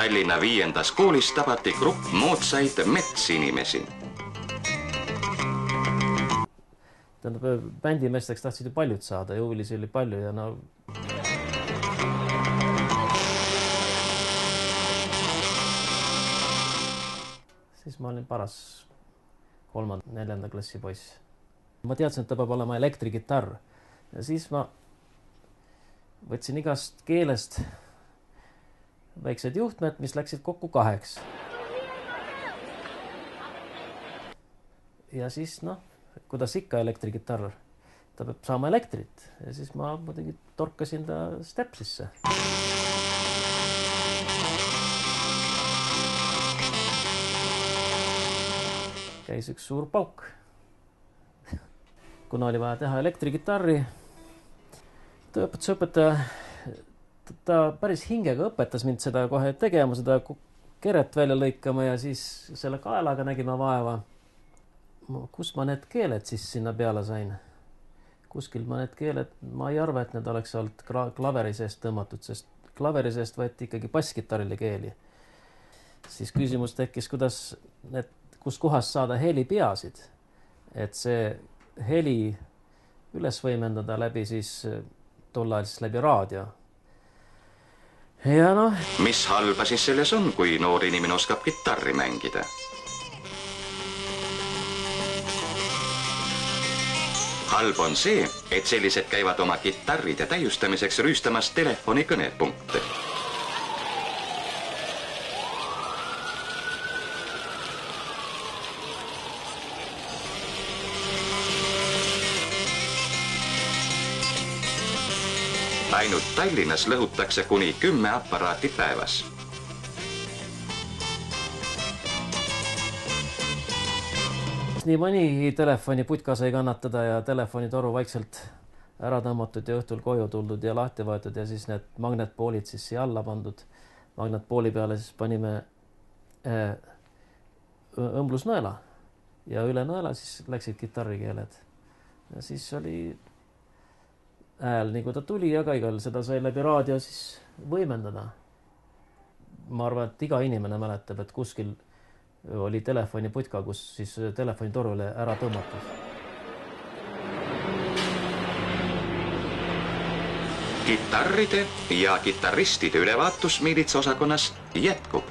Tallinna 5. koolis tabati grupp moodsaid metsinimesi. Bändimeesteks tahtsid ju paljud saada, jõulisi oli palju ja no... Siis ma olin paras 3.–4. klassi poiss. Ma teadsin, et ta peab olema elektrikitarr. Ja siis ma võtsin igast keelest väiksed juhtmed, mis läksid kokku 2. Ja siis, noh, kuidas ikka elektrikitarr, ta peab saama elektrit. Ja siis ma muidugi torkasin ta stepsisse. Käis üks suur pauk. Kuna oli vaja teha elektrikitarri, õpetaja, ta päris hingega õpetas mind seda kohe tegema, seda keret välja lõikama ja siis selle kaelaga nägime vaeva. Kus ma need keeled siis sinna peale sain? Kuskil ma need keeled, ma ei arva, et need oleks olnud klaveri seest tõmmatud, sest klaveri seest võeti ikkagi basskitarrile keeli. Siis küsimus tekkis, kus kohas saada helipeasid, et see heli üles võimendada läbi siis tollal läbi raadio. Ja noh... Mis halba siis selles on, kui noor inimene oskab kitarri mängida? Halb on see, et sellised käivad oma kitarride täiustamiseks rüüstamas telefoni kõnepunkte. Ainult Tallinnas lõhutakse kuni 10 aparaati päevas. Nii mõni telefoni putka sai kannatada ja telefonitoru vaikselt ära tõmmatud ja õhtul koju tuldud ja lahti võetud ja siis need magnetpoolid siis siia alla pandud. Magnetpooli peale siis panime õmblusnõela ja üle nõela siis läksid kitarrikeeled. Ja siis oli hääl, nii kui ta tuli, aga igal seda sai läbi raadio siis võimendada. Ma arvan, et iga inimene mäletab, et kuskil oli telefoniputka, kus siis telefonitorule ära tõmmatud. Kitarride ja kitarristide ülevaatus miilitsaosakonnas jätkub.